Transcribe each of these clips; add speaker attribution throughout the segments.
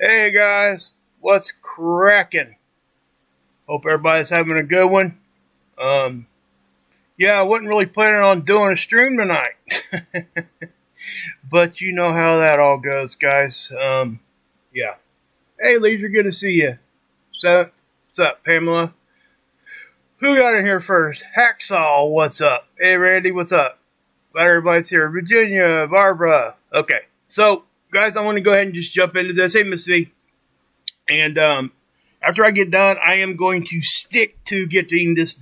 Speaker 1: Hey guys, what's cracking? Hope everybody's having a good one. Yeah, I wasn't really planning on doing a stream tonight, but you know how that all goes, guys. Yeah. Hey, Leisure, good to see you. What's up, Pamela? Who got in here first? Hacksaw, what's up? Hey, Randy, what's up? Glad everybody's here. Virginia, Barbara. Okay, so guys, I want to go ahead and just jump into this. Hey, Miss V. And after I get done, I am going to stick to getting this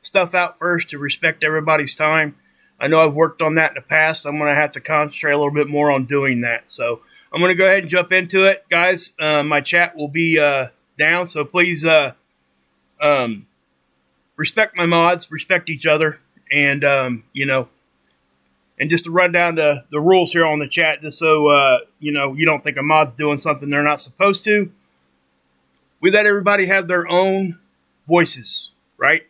Speaker 1: stuff out first to respect everybody's time. I know I've worked on that in the past. I'm going to have to concentrate a little bit more on doing that. So I'm going to go ahead and jump into it, guys. My chat will be down, so please respect my mods, respect each other, and and just to run down the rules here on the chat, just so, you don't think a mod's doing something they're not supposed to. We let everybody have their own voices, right?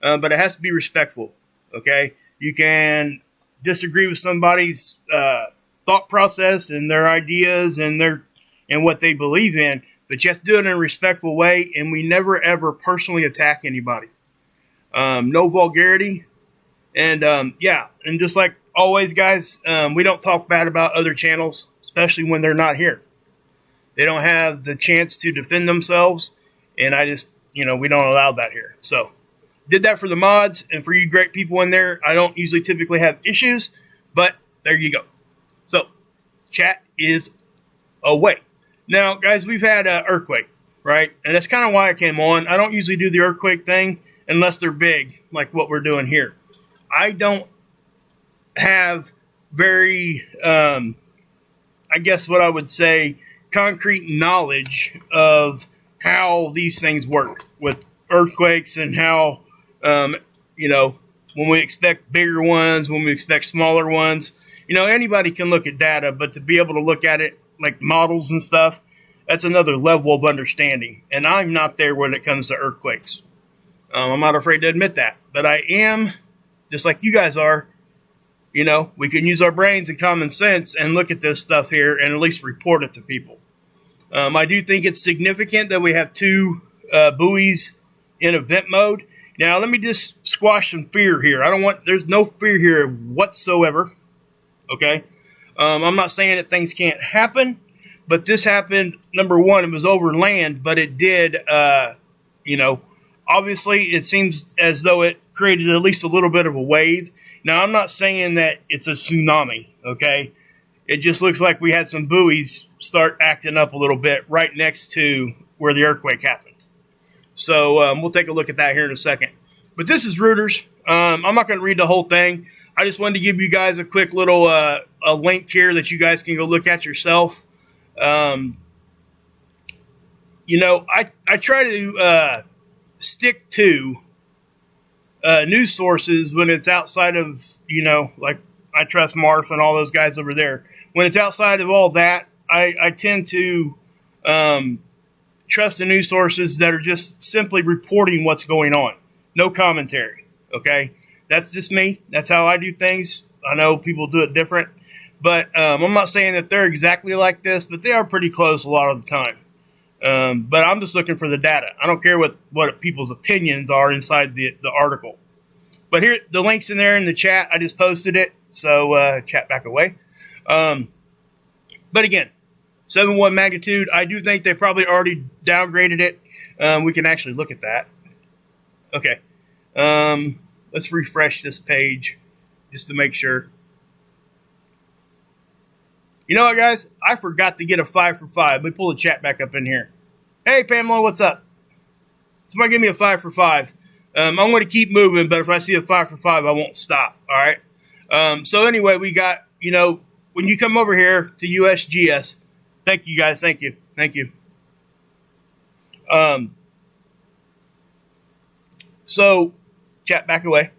Speaker 1: But it has to be respectful, okay? You can disagree with somebody's thought process and their ideas and what they believe in, but you have to do it in a respectful way, and we never, ever personally attack anybody. No vulgarity. And, and just like always, guys, we don't talk bad about other channels, especially when they're not here. They don't have the chance to defend themselves, and I just, we don't allow that here. So, did that for the mods, and for you great people in there. I don't usually typically have issues, but there you go. So, chat is away. Now, guys, we've had an earthquake, right? And that's kind of why I came on. I don't usually do the earthquake thing unless they're big, like what we're doing here. I don't have very, I guess what I would say, concrete knowledge of how these things work with earthquakes and how, when we expect bigger ones, when we expect smaller ones. Anybody can look at data, but to be able to look at it like models and stuff, that's another level of understanding. And I'm not there when it comes to earthquakes. I'm not afraid to admit that, but I am, just like you guys are. We can use our brains and common sense and look at this stuff here and at least report it to people. I do think it's significant that we have two buoys in event mode. Now, let me just squash some fear here. There's no fear here whatsoever. Okay? I'm not saying that things can't happen, but this happened, number one, it was over land, but it did, obviously it seems as though it created at least a little bit of a wave. Now, I'm not saying that it's a tsunami, okay? It just looks like we had some buoys start acting up a little bit right next to where the earthquake happened. So we'll take a look at that here in a second. But this is Reuters. I'm not going to read the whole thing. I just wanted to give you guys a quick little a link here that you guys can go look at yourself. I try to stick to news sources when it's outside of, like I trust Marf and all those guys over there. When it's outside of all that, I tend to trust the news sources that are just simply reporting what's going on. No commentary, okay? That's just me. That's how I do things. I know people do it different. But I'm not saying that they're exactly like this, but they are pretty close a lot of the time. But I'm just looking for the data. I don't care what people's opinions are inside the article. But here, the link's in there in the chat. I just posted it, so chat back away. But again, 7.1 magnitude. I do think they probably already downgraded it. We can actually look at that. Okay. Let's refresh this page just to make sure. You know what, guys? I forgot to get a 5 for 5. Let me pull the chat back up in here. Hey, Pamela, what's up? Somebody give me a 5 for 5. I'm going to keep moving, but if I see a 5 for 5, I won't stop. All right? So anyway, we got, when you come over here to USGS, thank you, guys. Thank you. Thank you. So, chat back away.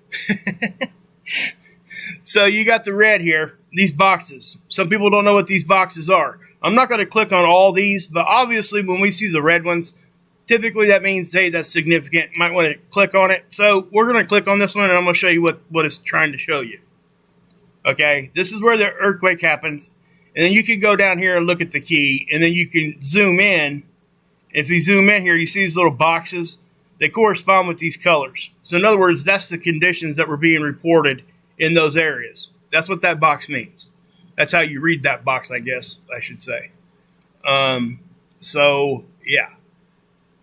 Speaker 1: So you got the red here, these boxes. Some people don't know what these boxes are. I'm not going to click on all these, but obviously when we see the red ones, typically that means, hey, that's significant. Might want to click on it. So we're going to click on this one, and I'm going to show you what it's trying to show you. Okay, this is where the earthquake happens. And then you can go down here and look at the key, and then you can zoom in. If you zoom in here, you see these little boxes. They correspond with these colors. So in other words, that's the conditions that were being reported in those areas. That's what that box means. That's how you read that box, I guess I should say. So, yeah.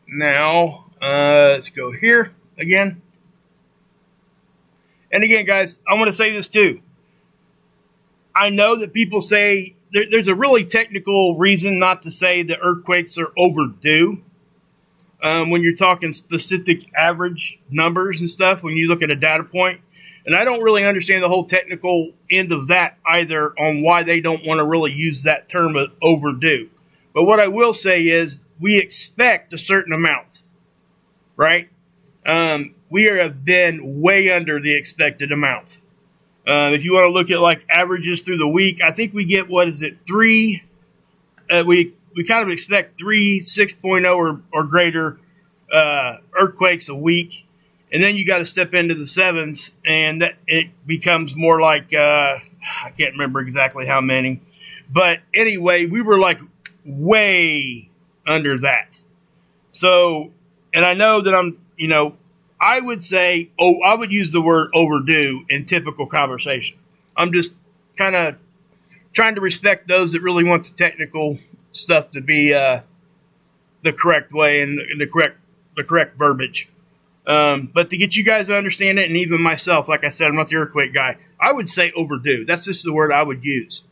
Speaker 1: Now, let's go here again. And again, guys, I want to say this too. I know that people say there's a really technical reason not to say that earthquakes are overdue. When you're talking specific average numbers and stuff, when you look at a data point. And I don't really understand the whole technical end of that either on why they don't want to really use that term of overdue. But what I will say is we expect a certain amount, right? We have been way under the expected amount. If you want to look at like averages through the week, I think we get, three? We kind of expect 3 6.0 or greater earthquakes a week. And then you got to step into the 7s, and that it becomes more like, I can't remember exactly how many. But anyway, we were like way under that. So, and I know that I would say, I would use the word overdue in typical conversation. I'm just kind of trying to respect those that really want the technical stuff to be the correct way and the correct verbiage. But to get you guys to understand it, and even myself, like I said, I'm not the earthquake guy, I would say overdue. That's just the word I would use.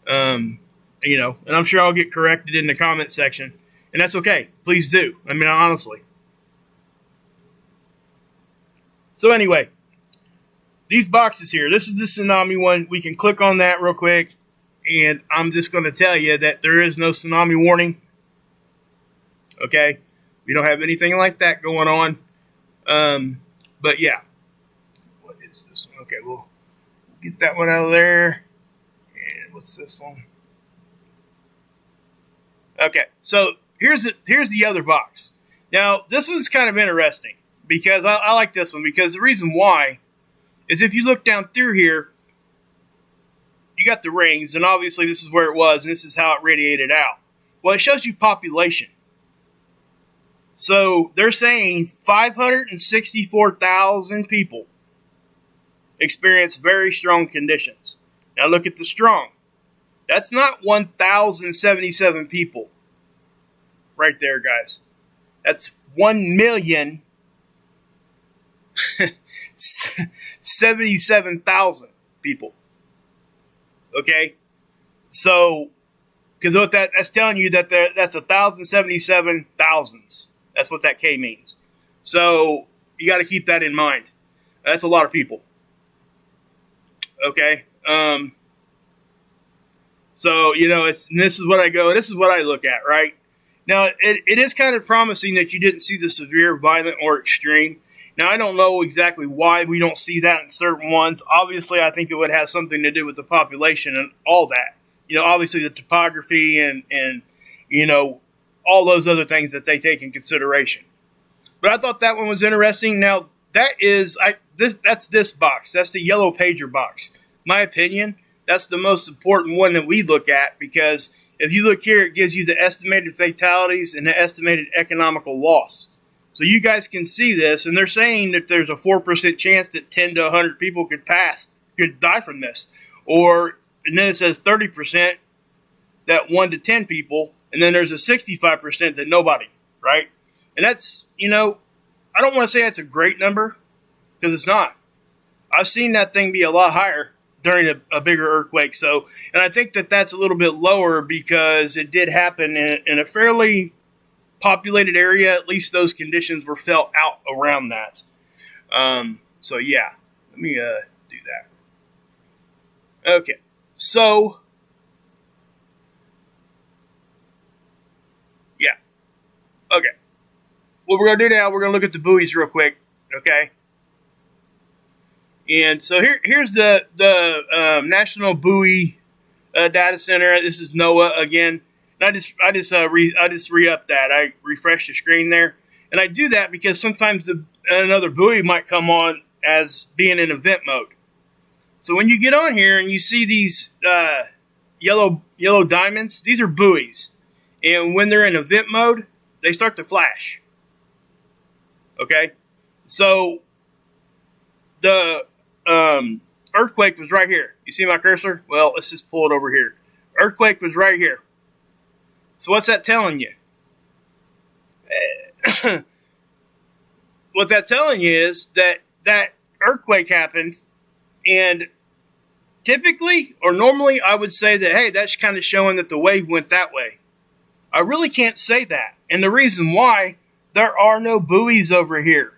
Speaker 1: And I'm sure I'll get corrected in the comment section, and that's okay. Please do. I mean, honestly. So anyway, these boxes here, this is the tsunami one. We can click on that real quick, and I'm just going to tell you that there is no tsunami warning. Okay? We don't have anything like that going on. But yeah, what is this one? Okay, we'll get that one out of there. And what's this one? Okay, so here's the other box. Now, this one's kind of interesting because I like this one because the reason why is if you look down through here, you got the rings, and obviously this is where it was, and this is how it radiated out. Well, it shows you population. So they're saying 564,000 people experience very strong conditions. Now look at the strong. That's not 1,077 people right there, guys. That's 1,077,000 people. Okay? So, because what that's telling you that that's 1,077 thousands. That's what that K means. So you got to keep that in mind. That's a lot of people. Okay. So, this is what I go, this is what I look at, right? Now, it is kind of promising that you didn't see the severe, violent, or extreme. Now, I don't know exactly why we don't see that in certain ones. Obviously, I think it would have something to do with the population and all that. Obviously the topography and all those other things that they take in consideration. But I thought that one was interesting. Now, that's this box. That's the yellow pager box. My opinion, that's the most important one that we look at because if you look here, it gives you the estimated fatalities and the estimated economical loss. So you guys can see this, and they're saying that there's a 4% chance that 10 to 100 people could die from this. And then it says 30% that 1 to 10 people, and then there's a 65% that nobody, right? And that's, I don't want to say that's a great number, because it's not. I've seen that thing be a lot higher during a bigger earthquake. So, and I think that that's a little bit lower because it did happen in a fairly populated area. At least those conditions were felt out around that. So yeah, let me do that. Okay, so yeah, okay. What we're gonna do now, we're gonna look at the buoys real quick. Okay. And so here's the National Buoy Data Center. This is NOAA again. And I just re-upped that. I refreshed the screen there, and I do that because sometimes another buoy might come on as being in event mode. So when you get on here and you see these yellow yellow diamonds, these are buoys. And when they're in event mode, they start to flash. Okay? So, the earthquake was right here. You see my cursor? Well, let's just pull it over here. Earthquake was right here. So what's that telling you? What that's telling you is that earthquake happens, and typically or normally I would say that, hey, that's kind of showing that the wave went that way. I really can't say that. And the reason why, there are no buoys over here.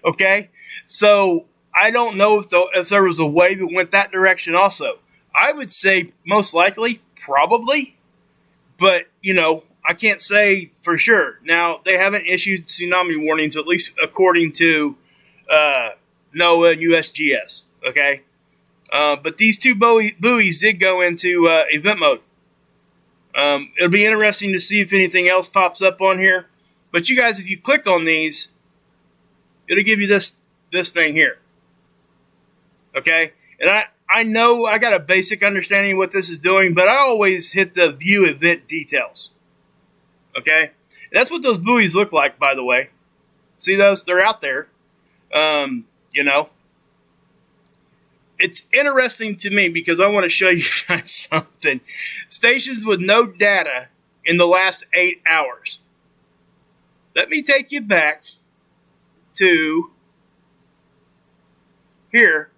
Speaker 1: Okay? So I don't know if there was a wave that went that direction also. I would say most likely, probably. But, I can't say for sure. Now, they haven't issued tsunami warnings, at least according to NOAA and USGS. Okay? But these two buoys did go into event mode. It'll be interesting to see if anything else pops up on here. But you guys, if you click on these, it'll give you this thing here. Okay? And I know I got a basic understanding of what this is doing, but I always hit the view event details. Okay? And that's what those buoys look like, by the way. See those? They're out there. It's interesting to me because I want to show you guys something. Stations with no data in the last 8 hours. Let me take you back to here.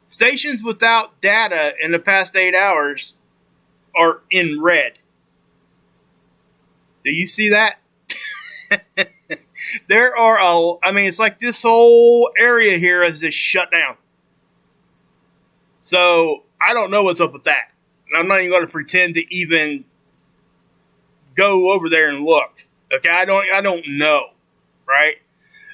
Speaker 1: Stations without data in the past 8 hours are in red. Do you see that? There are it's like this whole area here is just shut down. So I don't know what's up with that. And I'm not even going to pretend to even go over there and look. Okay, I don't know, right?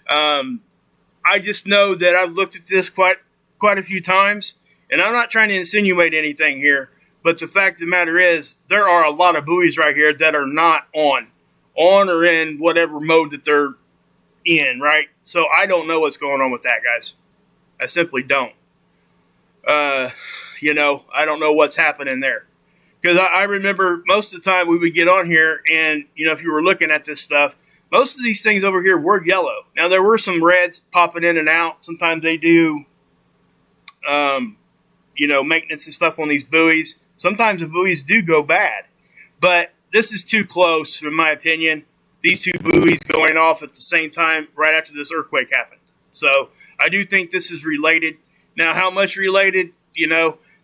Speaker 1: I just know that I've looked at this quite a few times, and I'm not trying to insinuate anything here, but the fact of the matter is there are a lot of buoys right here that are not on or in whatever mode that they're in, right? So I don't know what's going on with that, guys. I simply don't. I don't know what's happening there. Because I remember most of the time we would get on here and, if you were looking at this stuff, most of these things over here were yellow. Now, there were some reds popping in and out. Sometimes they do, maintenance and stuff on these buoys. Sometimes the buoys do go bad. But this is too close, in my opinion. These two buoys going off at the same time right after this earthquake happened. So I do think this is related. Now, how much related,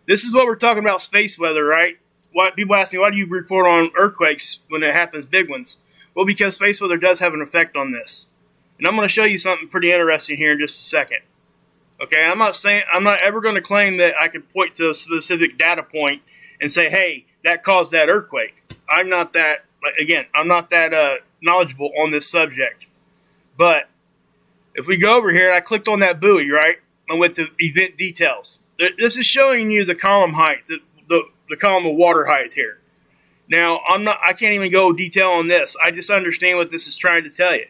Speaker 1: this is what we're talking about, space weather, right? People ask me, why do you report on earthquakes when it happens, big ones? Well, because space weather does have an effect on this. And I'm going to show you something pretty interesting here in just a second. Okay, I'm not ever going to claim that I can point to a specific data point and say, hey, that caused that earthquake. I'm not that knowledgeable on this subject. But if we go over here, I clicked on that buoy, right? I went to event details. This is showing you the column height, the column of water height here. Now, I can't even go detail on this. I just understand what this is trying to tell you.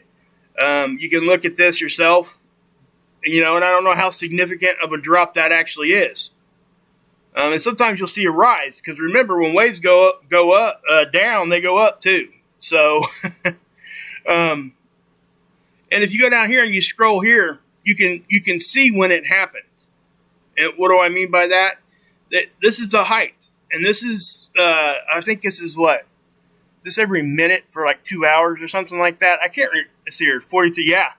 Speaker 1: You can look at this yourself, and I don't know how significant of a drop that actually is. And sometimes you'll see a rise, because remember, when waves go up, down, they go up too. So, and if you go down here and you scroll here, you can see when it happened. And what do I mean by that? That this is the height, and this is I think this is what, this every minute for like 2 hours or something like that. I can't see here, 42. Yeah,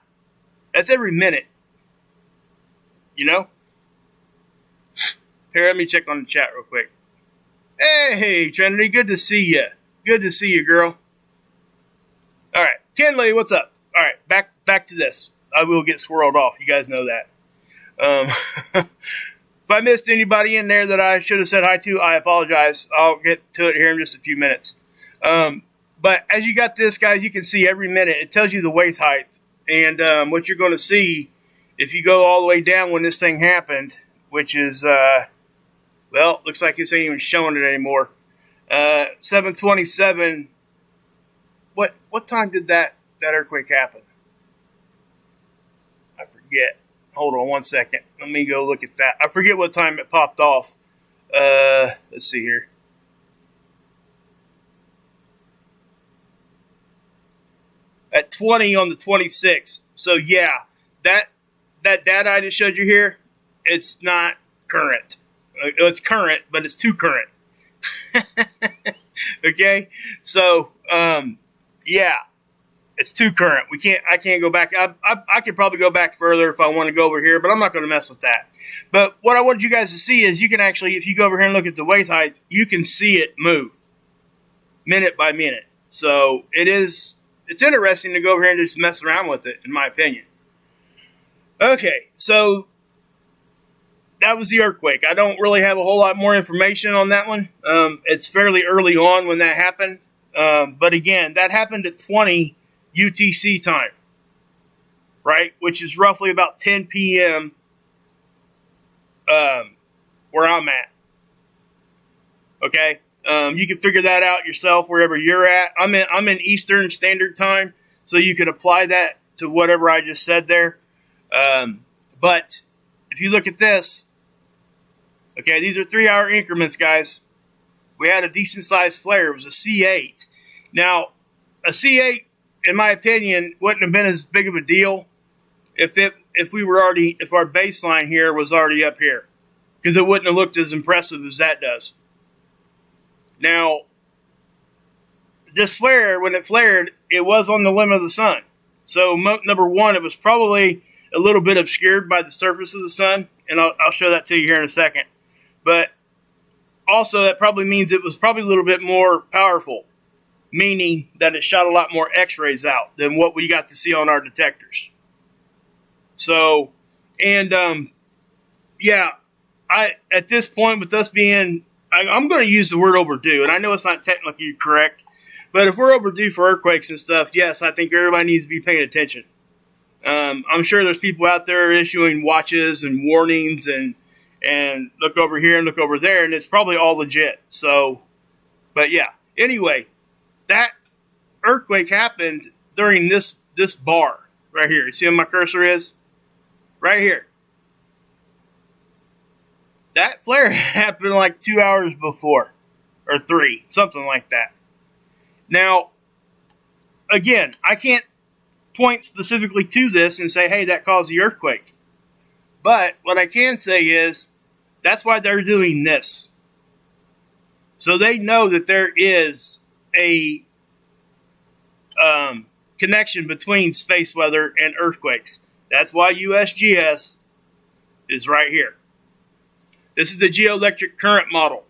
Speaker 1: that's every minute. Here, let me check on the chat real quick. Hey, Trinity, good to see you. Good to see you, girl. All right, Kenley, what's up? All right, back to this. I will get swirled off. You guys know that. If I missed anybody in there that I should have said hi to, I apologize. I'll get to it here in just a few minutes. But as you got this, guys, you can see every minute. It tells you the wave height. And what you're going to see, if you go all the way down when this thing happened, which is, looks like this ain't even showing it anymore. 7:27. What time did that earthquake happen? I forget. Hold on one second. Let me go look at that. I forget what time it popped off. Let's see here. At 20 on the 26th. So yeah, that data I just showed you here, it's not current. It's current, but it's too current. Okay, so yeah, it's too current. I can't go back. I could probably go back further if I want to go over here, but I'm not going to mess with that. But what I wanted you guys to see is you can actually, if you go over here and look at the wave height, you can see it move minute by minute. So it's interesting to go over here and just mess around with it, in my opinion. Okay, so that was the earthquake. I don't really have a whole lot more information on that one. It's fairly early on when that happened. But again, that happened at 20 UTC time, right? Which is roughly about 10 p.m. Where I'm at. Okay? You can figure that out yourself wherever you're at. I'm in Eastern Standard Time, so you could apply that to whatever I just said there. But if you look at this, okay, these are 3-hour increments, guys. We had a decent-sized flare. It was a C8. Now, a C8, in my opinion, wouldn't have been as big of a deal if our baseline here was already up here, because it wouldn't have looked as impressive as that does. Now, this flare, when it flared, it was on the limb of the sun. So, number one, it was probably a little bit obscured by the surface of the sun, and I'll show that to you here in a second. But also, that probably means it was probably a little bit more powerful, meaning that it shot a lot more X-rays out than what we got to see on our detectors. So, and yeah, at this point, with us being, I'm going to use the word overdue, and I know it's not technically correct, but if we're overdue for earthquakes and stuff, yes, I think everybody needs to be paying attention. I'm sure there's people out there issuing watches and warnings and look over here and look over there, and it's probably all legit. So, but yeah. Anyway, that earthquake happened during this bar right here. You see where my cursor is? Right here. That flare happened like 2 hours before, or 3, something like that. Now, again, I can't point specifically to this and say, hey, that caused the earthquake. But what I can say is, that's why they're doing this. So they know that there is a connection between space weather and earthquakes. That's why USGS is right here. This is the geoelectric current model.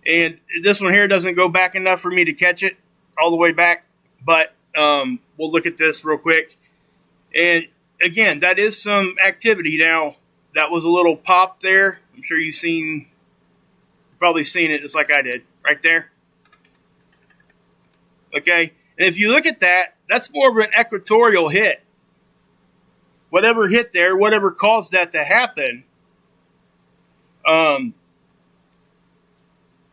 Speaker 1: And this one here doesn't go back enough for me to catch it all the way back. But we'll look at this real quick. And again, that is some activity. Now, that was a little pop there. I'm sure you've probably seen it just like I did. Right there. Okay. And if you look at that, that's more of an equatorial hit. Whatever hit there, whatever caused that to happen,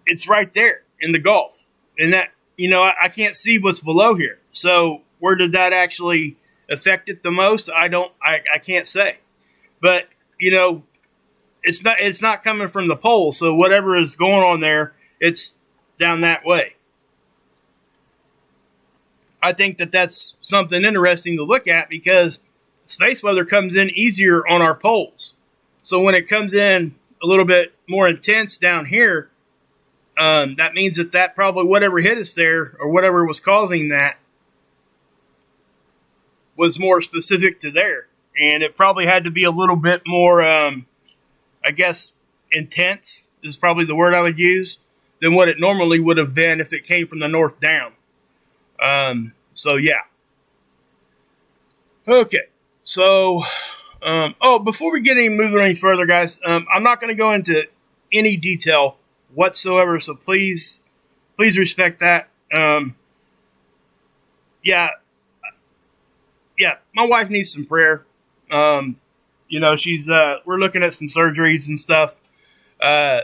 Speaker 1: it's right there in the Gulf. And that, I can't see what's below here. So where did that actually affect it the most? I can't say. But, it's not coming from the pole. So whatever is going on there, it's down that way. I think that that's something interesting to look at, because space weather comes in easier on our poles. So when it comes in a little bit more intense down here, that means that probably whatever hit us there, or whatever was causing that, was more specific to there. And it probably had to be a little bit more, I guess, intense is probably the word I would use, than what it normally would have been if it came from the north down. So yeah. Okay. So, before we get moving any further, guys, I'm not going to go into any detail whatsoever. So please respect that. Yeah, my wife needs some prayer. She's, we're looking at some surgeries and stuff.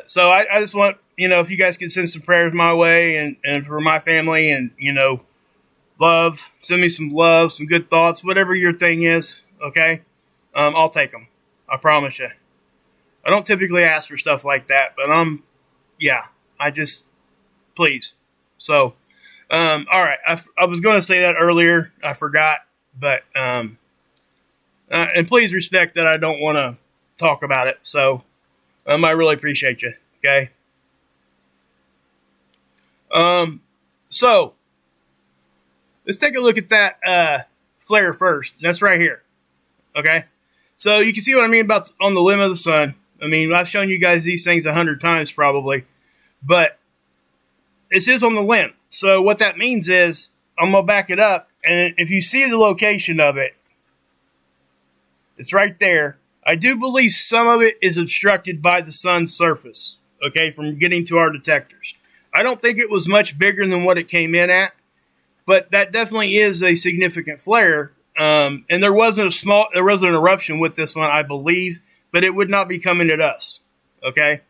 Speaker 1: So I just want, if you guys could send some prayers my way and for my family, and, love, send me some love, some good thoughts, whatever your thing is. Okay. I'll take them. I promise you. I don't typically ask for stuff like that, but I'm yeah, please. So, all right. I was going to say that earlier. I forgot, but, and please respect that I don't want to talk about it. So, I really appreciate you. Okay. So let's take a look at that, flare first. That's right here. Okay. So you can see what I mean about on the limb of the sun. I mean, I've shown you guys these things 100 times probably, but it is on the limb. So what that means is I'm going to back it up. And if you see the location of it, it's right there. I do believe some of it is obstructed by the sun's surface, okay, from getting to our detectors. I don't think it was much bigger than what it came in at, but that definitely is a significant flare. And there wasn't an eruption with this one, I believe, but it would not be coming at us. Okay.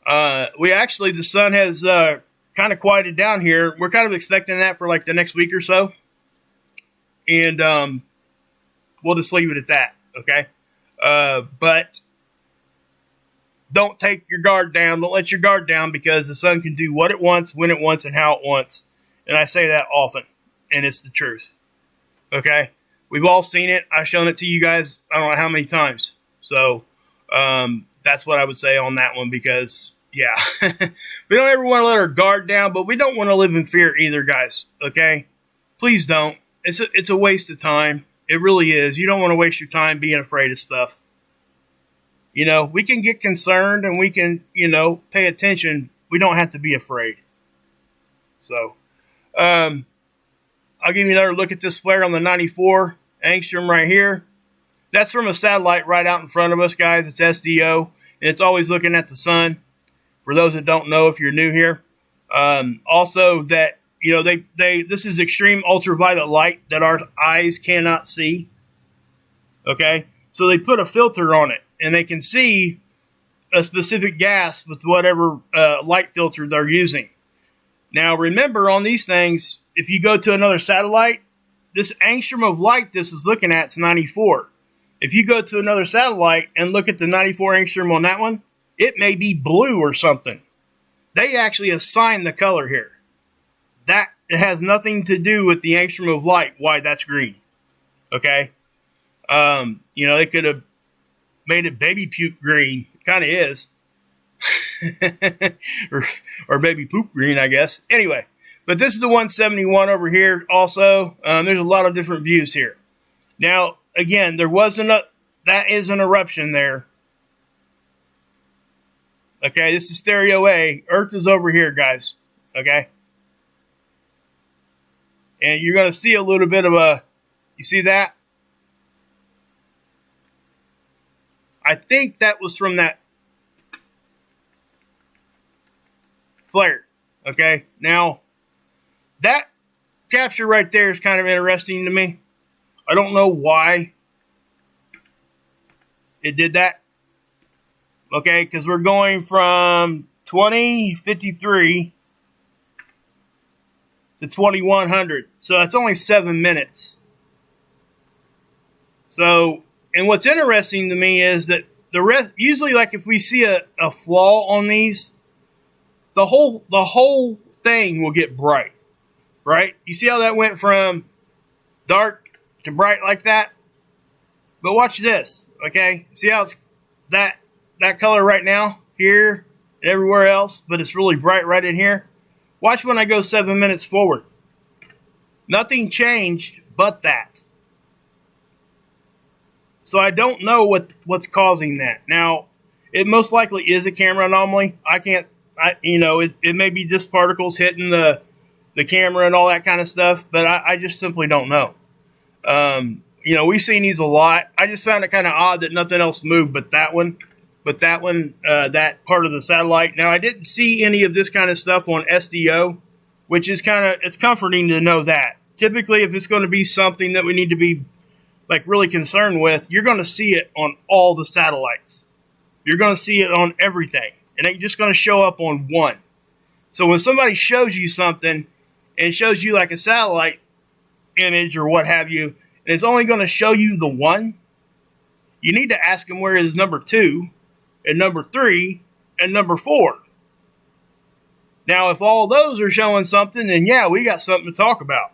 Speaker 1: The sun has, kind of quieted down here. We're kind of expecting that for like the next week or so. And, we'll just leave it at that. Okay. But don't take your guard down. Don't let your guard down, because the sun can do what it wants, when it wants, and how it wants. And I say that often, and it's the truth. Okay. We've all seen it. I've shown it to you guys, I don't know how many times. So, that's what I would say on that one, because, yeah, we don't ever want to let our guard down, but we don't want to live in fear either, guys. Okay. Please don't. It's a waste of time. It really is. You don't want to waste your time being afraid of stuff. You know, we can get concerned and we can, pay attention. We don't have to be afraid. So, I'll give you another look at this flare on the 94 angstrom right here. That's from a satellite right out in front of us, guys. It's SDO, and it's always looking at the sun. For those that don't know, if you're new here, also that, this is extreme ultraviolet light that our eyes cannot see. Okay. So they put a filter on it, and they can see a specific gas with whatever, light filter they're using. Now, remember on these things, if you go to another satellite, this angstrom of light this is looking at is 94. If you go to another satellite and look at the 94 angstrom on that one, it may be blue or something. They actually assign the color here. That has nothing to do with the angstrom of light, why that's green. Okay? They could have made it baby puke green. It kind of is. or baby poop green, I guess. Anyway, but this is the 171 over here also. There's a lot of different views here. Now, again, that is an eruption there. Okay, this is stereo A. Earth is over here, guys. Okay? And you're going to see a little bit of you see that? I think that was from that flare. Okay? Now, that capture right there is kind of interesting to me. I don't know why it did that. Okay, because we're going from 2053 to 2100. So it's only 7 minutes. So, and what's interesting to me is that the rest, usually like if we see a flaw on these, the whole thing will get bright. Right? You see how that went from dark to bright like that? But watch this, okay? See how it's that color right now, here and everywhere else, but it's really bright right in here? Watch when I go 7 minutes forward. Nothing changed but that. So I don't know what's causing that. Now, it most likely is a camera anomaly. It may be just particles hitting the camera and all that kind of stuff, but I just simply don't know. We've seen these a lot. I just found it kind of odd that nothing else moved but that one. That part of the satellite. Now, I didn't see any of this kind of stuff on SDO, which is it's comforting to know that. Typically, if it's going to be something that we need to be like really concerned with, you're going to see it on all the satellites. You're going to see it on everything. It ain't just going to show up on one. So when somebody shows you something and shows you like a satellite image or what have you, and it's only going to show you the one, you need to ask them where is number 2 and number 3 and number 4. Now, if all those are showing something, then yeah, we got something to talk about,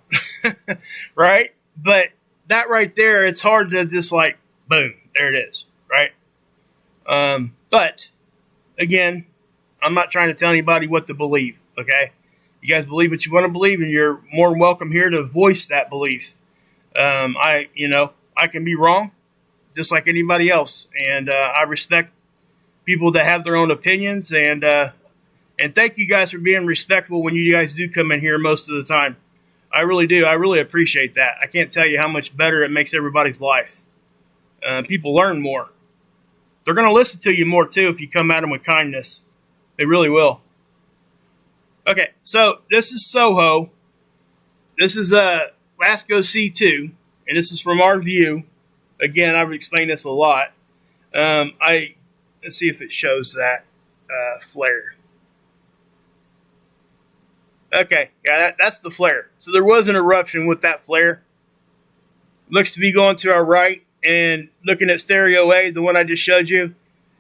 Speaker 1: right? But that right there, it's hard to just like, boom, there it is, right? But again, I'm not trying to tell anybody what to believe, okay? You guys believe what you want to believe, and you're more than welcome here to voice that belief. I can be wrong, just like anybody else, and I respect people that have their own opinions, and thank you guys for being respectful when you guys do come in here most of the time. I really do. I really appreciate that. I can't tell you how much better it makes everybody's life. People learn more. They're going to listen to you more, too, if you come at them with kindness. They really will. Okay, so this is Soho. This is Lasco C2, and this is from our view. Again, I've explained this a lot. Let's see if it shows that flare. Okay, yeah, that's the flare. So there was an eruption with that flare. Looks to be going to our right, and looking at stereo A, the one I just showed you,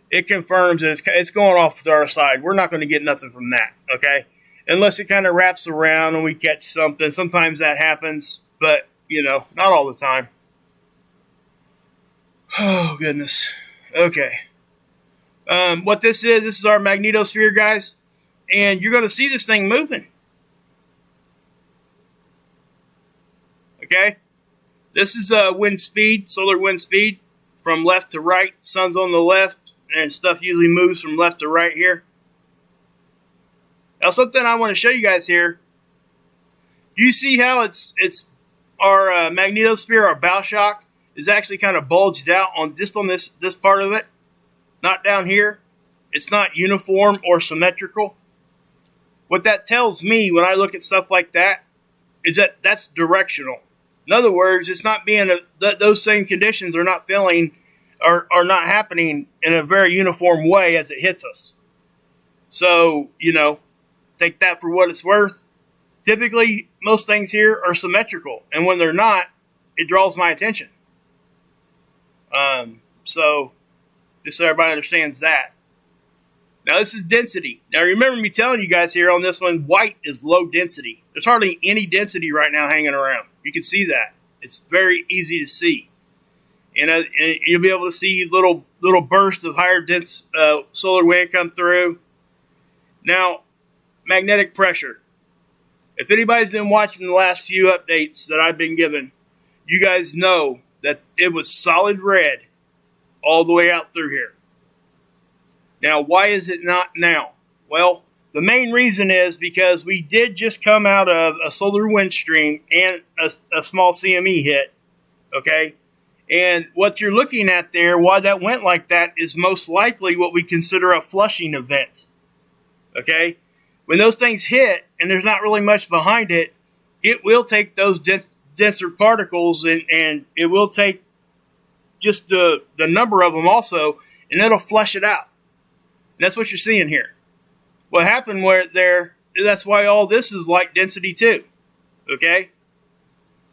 Speaker 1: it confirms that it's going off to our side. We're not going to get nothing from that, okay? Unless it kind of wraps around and we catch something. Sometimes that happens, but, not all the time. Oh, goodness. Okay. What this is our magnetosphere, guys. And you're going to see this thing moving. Okay? This is wind speed, solar wind speed, from left to right. Sun's on the left, and stuff usually moves from left to right here. Now, something I want to show you guys here. Do you see how it's our magnetosphere, our bow shock, is actually kind of bulged out on this part of it? Not down here. It's not uniform or symmetrical. What that tells me when I look at stuff like that is that that's directional. In other words, it's not being those same conditions are not are not happening in a very uniform way as it hits us. So, take that for what it's worth. Typically, most things here are symmetrical, and when they're not, it draws my attention. So, just so everybody understands that. Now, this is density. Now, remember me telling you guys here on this one, white is low density. There's hardly any density right now hanging around. You can see that. It's very easy to see. And you'll be able to see little bursts of higher dense solar wind come through. Now, magnetic pressure. If anybody's been watching the last few updates that I've been given, you guys know that it was solid red all the way out through here. Now, why is it not now? Well, the main reason is because we did just come out of a solar wind stream and a small CME hit, okay? And what you're looking at there, why that went like that, is most likely what we consider a flushing event, okay? When those things hit and there's not really much behind it, it will take those denser particles and it will take just the number of them also, and it'll flush it out. And that's what you're seeing here. What happened that's why all this is light density too, okay?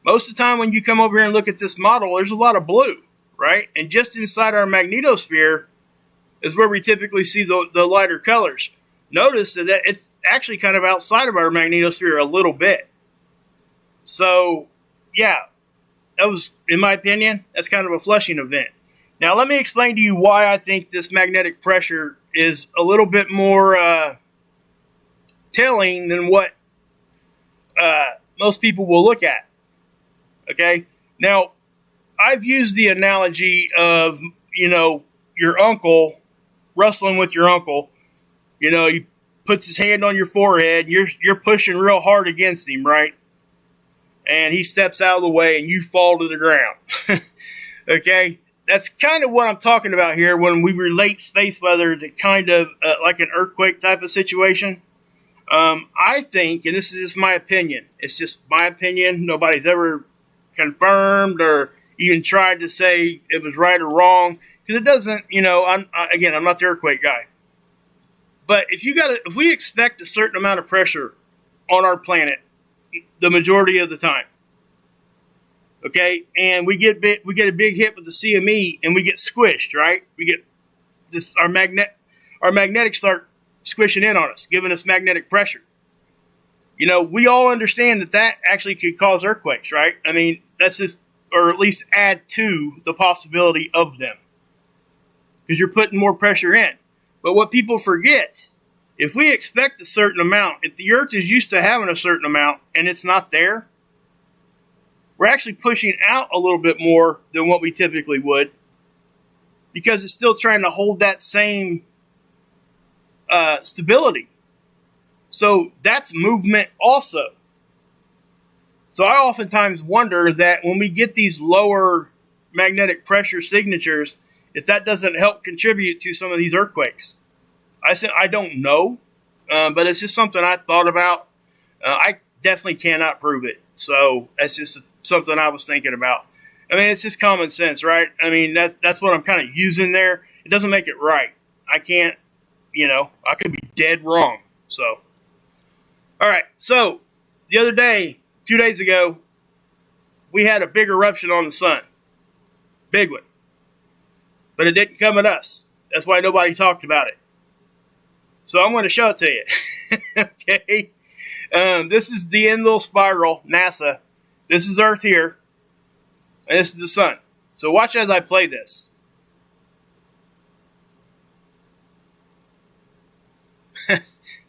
Speaker 1: Most of the time when you come over here and look at this model, there's a lot of blue, right? And just inside our magnetosphere is where we typically see the lighter colors. Notice that it's actually kind of outside of our magnetosphere a little bit. So, yeah, that was, in my opinion, that's kind of a flushing event. Now, let me explain to you why I think this magnetic pressure is a little bit more telling than what most people will look at. Okay? Now, I've used the analogy of, your uncle, wrestling with your uncle. He puts his hand on your forehead, and you're pushing real hard against him, right? And he steps out of the way, and you fall to the ground. Okay? That's kind of what I'm talking about here when we relate space weather to kind of like an earthquake type of situation. I think, and this is just my opinion, it's just my opinion, nobody's ever confirmed or even tried to say it was right or wrong, because it doesn't, I'm not the earthquake guy. But if we expect a certain amount of pressure on our planet the majority of the time, okay, and we get a big hit with the CME and we get squished, right? We get this our magnetics start squishing in on us, giving us magnetic pressure. You know, we all understand that that actually could cause earthquakes, right? I mean, that's just, or at least add to the possibility of them, because you're putting more pressure in. But what people forget, if we expect a certain amount, if the Earth is used to having a certain amount and it's not there, we're actually pushing out a little bit more than what we typically would, because it's still trying to hold that same stability. So that's movement also. So I oftentimes wonder that when we get these lower magnetic pressure signatures, if that doesn't help contribute to some of these earthquakes. I said I don't know, but it's just something I thought about. I definitely cannot prove it. So that's just something I was thinking about. I mean, it's just common sense, right? I mean, that's what I'm kind of using there. It doesn't make it right. I can't, I could be dead wrong. So, all right. So the other day, 2 days ago, we had a big eruption on the sun. Big one. But it didn't come at us. That's why nobody talked about it. So I'm going to show it to you. Okay. This is the end little spiral, NASA. This is Earth here. And this is the sun. So watch as I play this.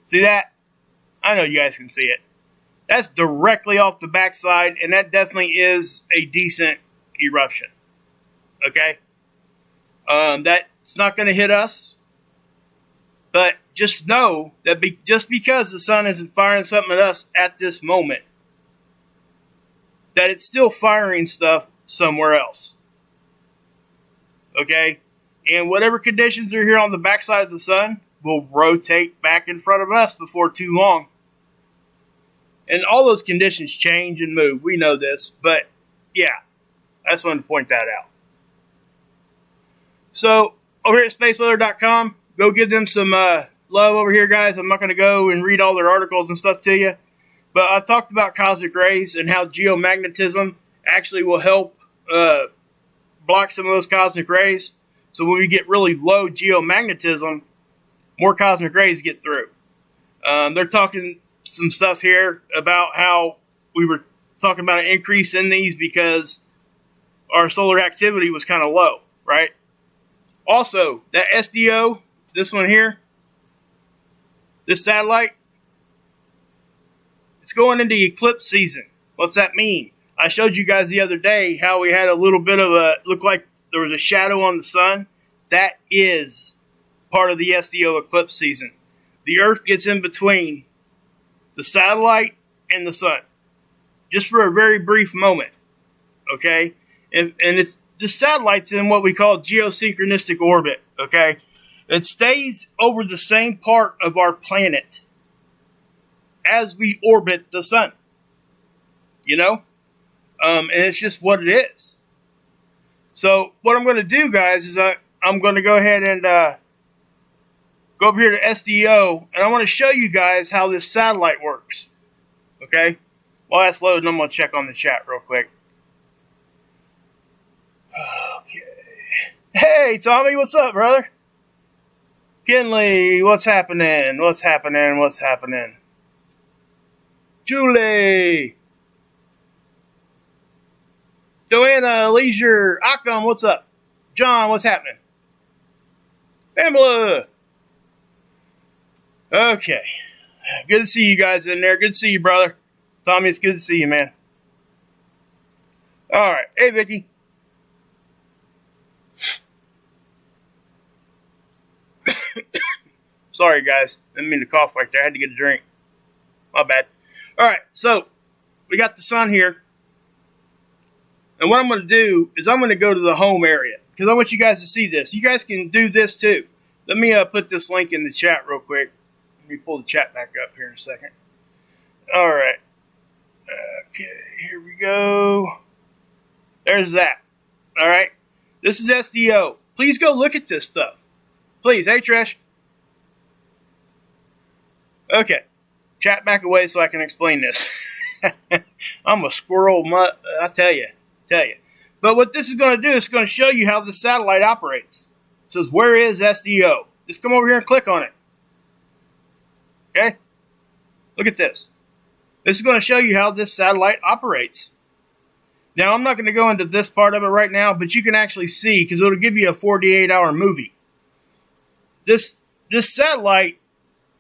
Speaker 1: See that? I know you guys can see it. That's directly off the backside, and that definitely is a decent eruption. Okay? That's not going to hit us. But just know that just because the sun isn't firing something at us at this moment, that it's still firing stuff somewhere else. Okay? And whatever conditions are here on the backside of the sun will rotate back in front of us before too long. And all those conditions change and move. We know this. But, yeah. I just wanted to point that out. So, over here at spaceweather.com, go give them some love over here, guys. I'm not going to go and read all their articles and stuff to you. But I talked about cosmic rays and how geomagnetism actually will help block some of those cosmic rays. So when we get really low geomagnetism, more cosmic rays get through. They're talking some stuff here about how we were talking about an increase in these because our solar activity was kind of low, right? Also, that SDO, this one here, this satellite, it's going into eclipse season. What's that mean? I showed you guys the other day how we had a little bit of looked like there was a shadow on the sun. That is part of the SDO eclipse season. The Earth gets in between the satellite and the sun, just for a very brief moment, okay? And it's the satellite's in what we call geosynchronistic orbit, okay? It stays over the same part of our planet as we orbit the sun, and it's just what it is. So what I'm going to do, guys, is I'm going to go ahead and go up here to SDO, and I want to show you guys how this satellite works. Okay? While that's loading, I'm going to check on the chat real quick. Okay. Hey, Tommy, what's up, brother? Kinley, what's happening? What's happening? Julie! Joanna, Leisure, Akam, what's up? John, what's happening? Pamela! Okay. Good to see you guys in there. Good to see you, brother. Tommy, it's good to see you, man. Alright. Hey, Vicky. Sorry, guys. Didn't mean to cough right there. I had to get a drink. My bad. Alright, so we got the sun here. And what I'm going to do is I'm going to go to the home area, because I want you guys to see this. You guys can do this too. Let me put this link in the chat real quick. Let me pull the chat back up here in a second. All right. Okay, here we go. There's that. All right. This is SDO. Please go look at this stuff. Please. Hey, Trish. Okay. Chat back away so I can explain this. I'm a squirrel mutt, I tell you. But what this is going to do is going to show you how the satellite operates. It says, where is SDO? Just come over here and click on it. Okay? Look at this. This is going to show you how this satellite operates. Now, I'm not going to go into this part of it right now, but you can actually see, because it'll give you a 48-hour movie. This satellite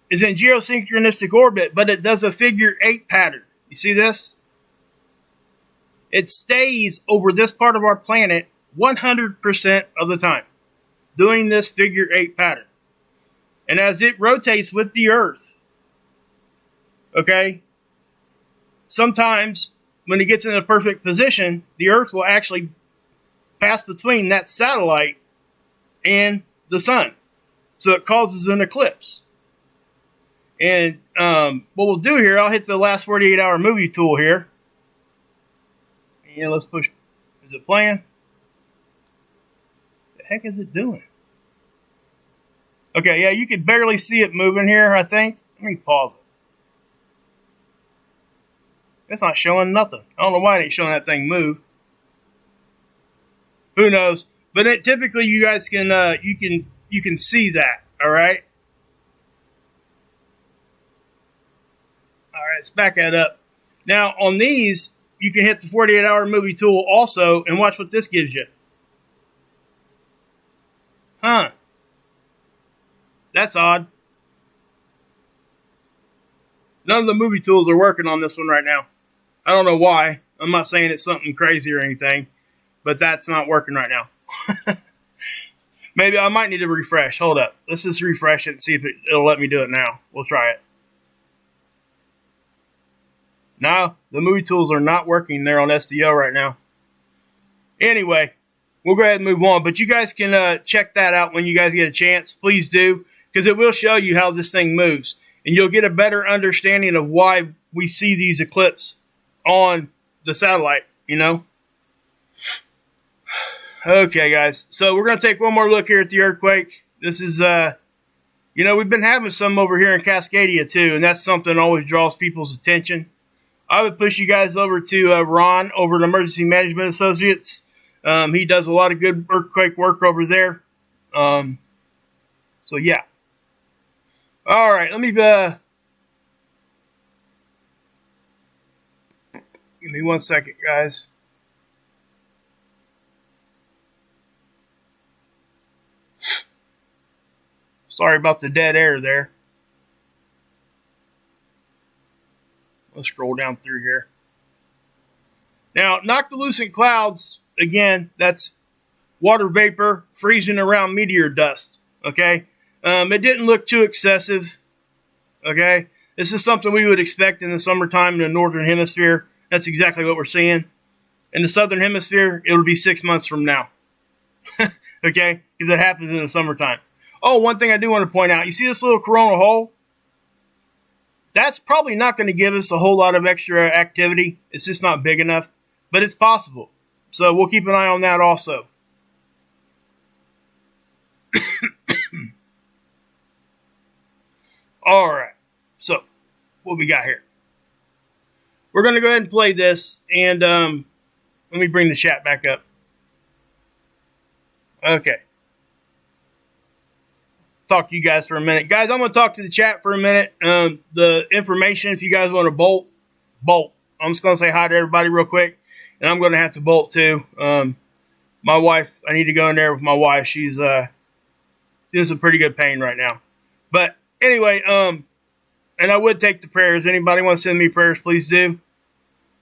Speaker 1: is in geosynchronistic orbit, but it does a figure 8 pattern. You see this? It stays over this part of our planet 100% of the time, doing this figure 8 pattern. And as it rotates with the Earth, okay, sometimes when it gets in a perfect position, the Earth will actually pass between that satellite and the sun. So it causes an eclipse. And what we'll do here, I'll hit the last 48-hour movie tool here. And let's push. Is it playing? What the heck is it doing? Okay, yeah, you can barely see it moving here, I think. Let me pause it. It's not showing nothing. I don't know why it ain't showing that thing move. Who knows? But it typically you guys can you can see that. All right. All right. Let's back that up. Now on these, you can hit the 48-hour movie tool also, and watch what this gives you. Huh? That's odd. None of the movie tools are working on this one right now. I don't know why. I'm not saying it's something crazy or anything, but that's not working right now. Maybe I might need to refresh. Hold up. Let's just refresh it and see if it'll let me do it now. We'll try it. No, the movie tools are not working there on SDO right now. Anyway, we'll go ahead and move on. But you guys can check that out when you guys get a chance. Please do, because it will show you how this thing moves. And you'll get a better understanding of why we see these eclipses on the satellite, you know? Okay, guys. So we're going to take one more look here at the earthquake. This is, we've been having some over here in Cascadia, too, and that's something that always draws people's attention. I would push you guys over to Ron over at Emergency Management Associates. He does a lot of good earthquake work over there. So, yeah. All right, let me give me 1 second, guys. Sorry about the dead air there. Let's scroll down through here. Now, noctilucent clouds, again, that's water vapor freezing around meteor dust, okay? It didn't look too excessive, okay? This is something we would expect in the summertime in the northern hemisphere. That's exactly what we're seeing. In the southern hemisphere, it'll be 6 months from now, okay? Because it happens in the summertime. Oh, one thing I do want to point out. You see this little coronal hole? That's probably not going to give us a whole lot of extra activity. It's just not big enough, but it's possible. So we'll keep an eye on that also. All right. So what we got here? We're going to go ahead and play this, and let me bring the chat back up. Okay. Talk to you guys for a minute. Guys, I'm going to talk to the chat for a minute. The information, if you guys want to bolt. I'm just going to say hi to everybody real quick, and I'm going to have to bolt too. My wife, I need to go in there with my wife. She's in some pretty good pain right now. But anyway, and I would take the prayers. Anybody want to send me prayers, please do.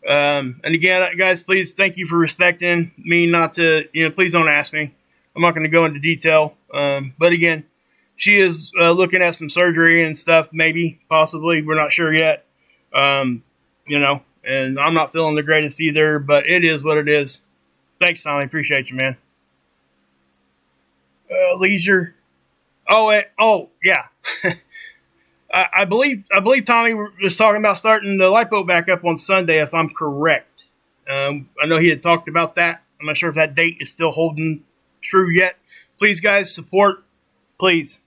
Speaker 1: And again, guys, please thank you for respecting me not to, please don't ask me. I'm not going to go into detail. But again, she is looking at some surgery and stuff, maybe, possibly. We're not sure yet. And I'm not feeling the greatest either, but it is what it is. Thanks, Tommy. Appreciate you, man. Leisure. Oh, yeah. I believe Tommy was talking about starting the lifeboat back up on Sunday, if I'm correct. I know he had talked about that. I'm not sure if that date is still holding true yet. Please, guys, support. Please.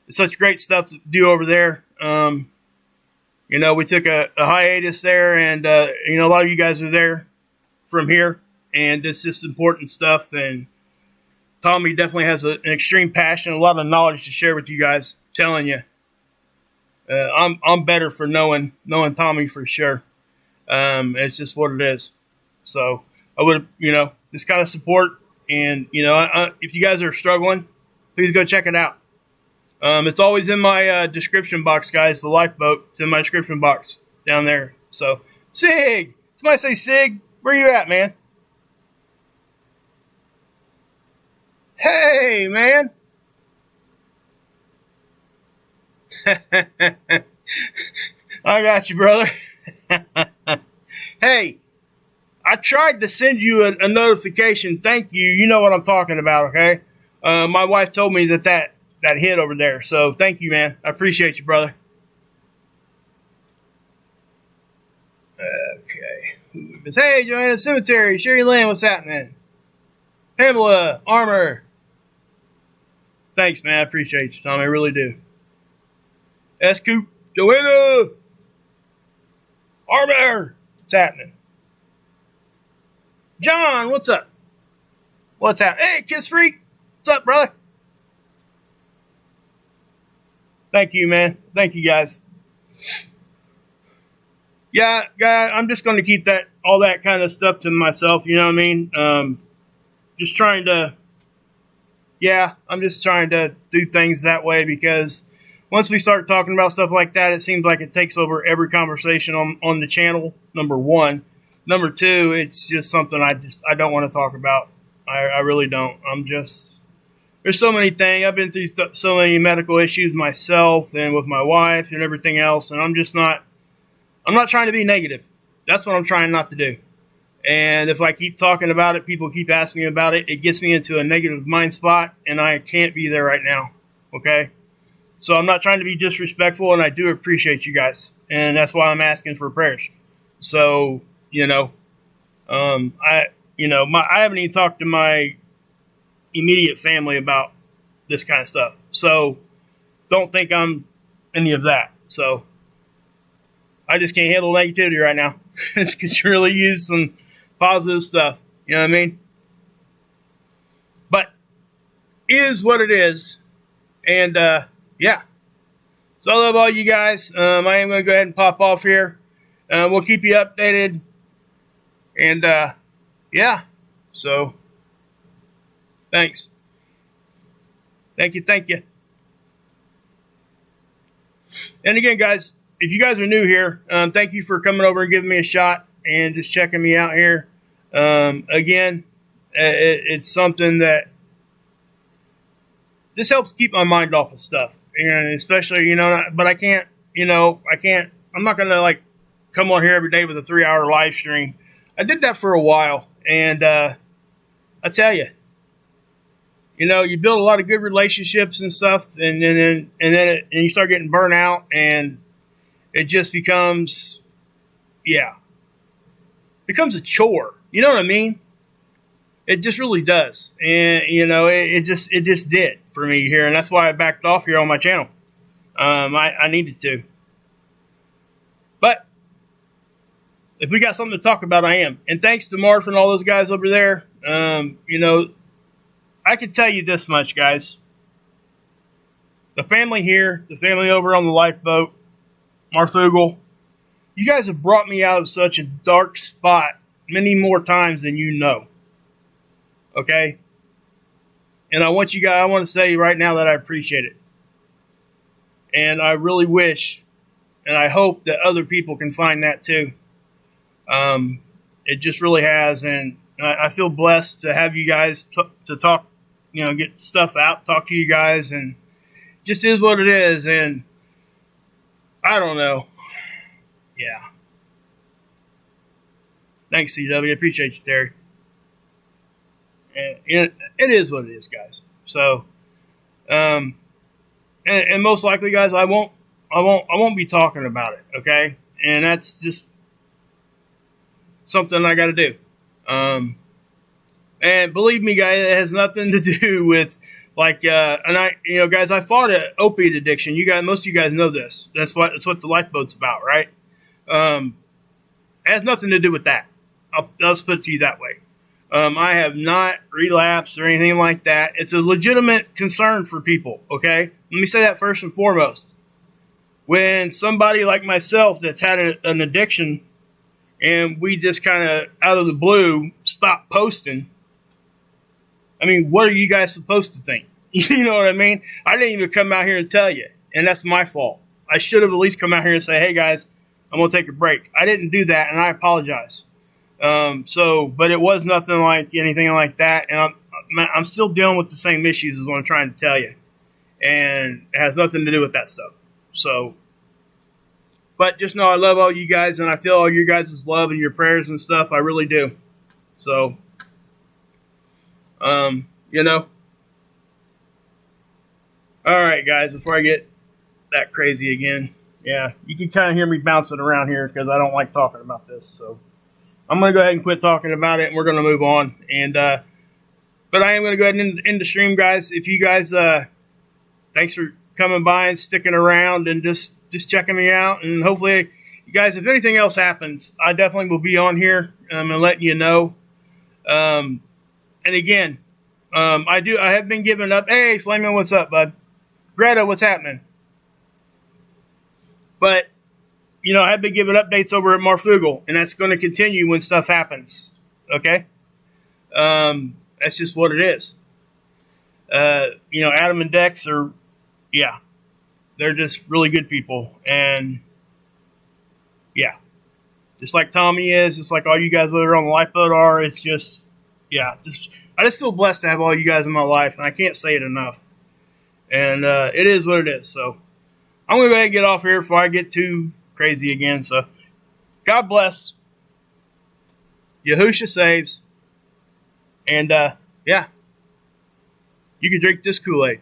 Speaker 1: It's such great stuff to do over there. We took a hiatus there, and, a lot of you guys are there from here, and it's just important stuff. And Tommy definitely has an extreme passion, a lot of knowledge to share with you guys. I'm telling you. I'm better for knowing Tommy for sure. It's just what it is. So I would, just kind of support. And, if you guys are struggling, please go check it out. It's always in my description box, guys. The lifeboat. It's in my description box down there. So, Sig! Somebody say Sig. Where you at, man? Hey, man! I got you, brother. Hey, I tried to send you a notification. Thank you. You know what I'm talking about, okay? My wife told me that hit over there. So thank you, man. I appreciate you, brother. Okay. Hey, Joanna Cemetery. Sherry Lynn, what's happening? Pamela, Armor. Thanks, man. I appreciate you, Tom. I really do. S-Coop, Joanna. Armor. What's happening? John, what's up? What's happening? Hey, Kiss Freak. What's up, brother? Thank you, man. Thank you, guys. Yeah, guys, I'm just going to keep all that kind of stuff to myself. You know what I mean? I'm just trying to do things that way, because once we start talking about stuff like that, it seems like it takes over every conversation on the channel, number one. Number two, it's just something I don't want to talk about. I really don't. There's so many things. I've been through so many medical issues myself and with my wife and everything else, and I'm not trying to be negative. That's what I'm trying not to do. And if I keep talking about it, people keep asking me about it, it gets me into a negative mind spot, and I can't be there right now. Okay? So I'm not trying to be disrespectful, and I do appreciate you guys. And that's why I'm asking for prayers. So, I haven't even talked to my immediate family about this kind of stuff. So don't think I'm any of that. So I just can't handle negativity right now. It's could really use some positive stuff. You know what I mean? But is what it is. And yeah. So I love all you guys. I am going to go ahead and pop off here. We'll keep you updated. And yeah. So thanks. Thank you. And again, guys, if you guys are new here, thank you for coming over and giving me a shot and just checking me out here. Again, it's something that this helps keep my mind off of stuff. And especially, but I can't, I'm not going to come on here every day with a 3-hour live stream. I did that for a while. And I tell you, you build a lot of good relationships and stuff, and then you start getting burnt out, and it just becomes a chore. You know what I mean? It just really does. And, it just did for me here. And that's why I backed off here on my channel. I needed to. But if we got something to talk about, I am. And thanks to Marv and all those guys over there. I can tell you this much, guys. The family here, the family over on the lifeboat, Marfugel, you guys have brought me out of such a dark spot many more times than you know. Okay? And I want to say right now that I appreciate it. And I really wish, and I hope that other people can find that too. It just really has, and I feel blessed to have you guys to talk, get stuff out, talk to you guys, and just is what it is. And I don't know. Yeah. Thanks, CW. I appreciate you, Terry. And it is what it is, guys. So, and most likely, guys, I won't be talking about it. Okay, and that's just something I got to do. And believe me, guys, it has nothing to do with guys, I fought an opiate addiction. Most of you guys know this. That's what the lifeboat's about, right? It has nothing to do with that. I'll just put it to you that way. I have not relapsed or anything like that. It's a legitimate concern for people, okay? Let me say that first and foremost. When somebody like myself that's had an addiction and we just kind of out of the blue stopped posting, I mean, what are you guys supposed to think? You know what I mean? I didn't even come out here and tell you, and that's my fault. I should have at least come out here and say, hey guys, I'm going to take a break. I didn't do that, and I apologize. But it was nothing like anything like that, and I'm still dealing with the same issues is what I'm trying to tell you, and it has nothing to do with that stuff. So, but just know I love all you guys, and I feel all you guys' love and your prayers and stuff. I really do. So, you know. All right, guys, before I get that crazy again, yeah, you can kind of hear me bouncing around here because I don't like talking about this. So I'm going to go ahead and quit talking about it, and we're going to move on. And but I am going to go ahead and end the stream, guys. If you guys, thanks for coming by and sticking around and just checking me out. And hopefully, you guys, if anything else happens, I definitely will be on here and letting you know. And again, I have been giving up. Hey, Flamin', what's up, bud? Greta, what's happening? But, you know, I have been giving updates over at Marfugal, and that's going to continue when stuff happens. Okay? That's just what it is. You know, Adam and Dex are, yeah, they're just really good people. And, yeah, just like Tommy is, just like all you guys that are on the lifeboat are, it's just, yeah, I just feel blessed to have all you guys in my life, and I can't say it enough. And it is what it is. So I'm going to go ahead and get off here before I get too crazy again. So God bless. Yahusha saves. And, yeah, you can drink this Kool-Aid.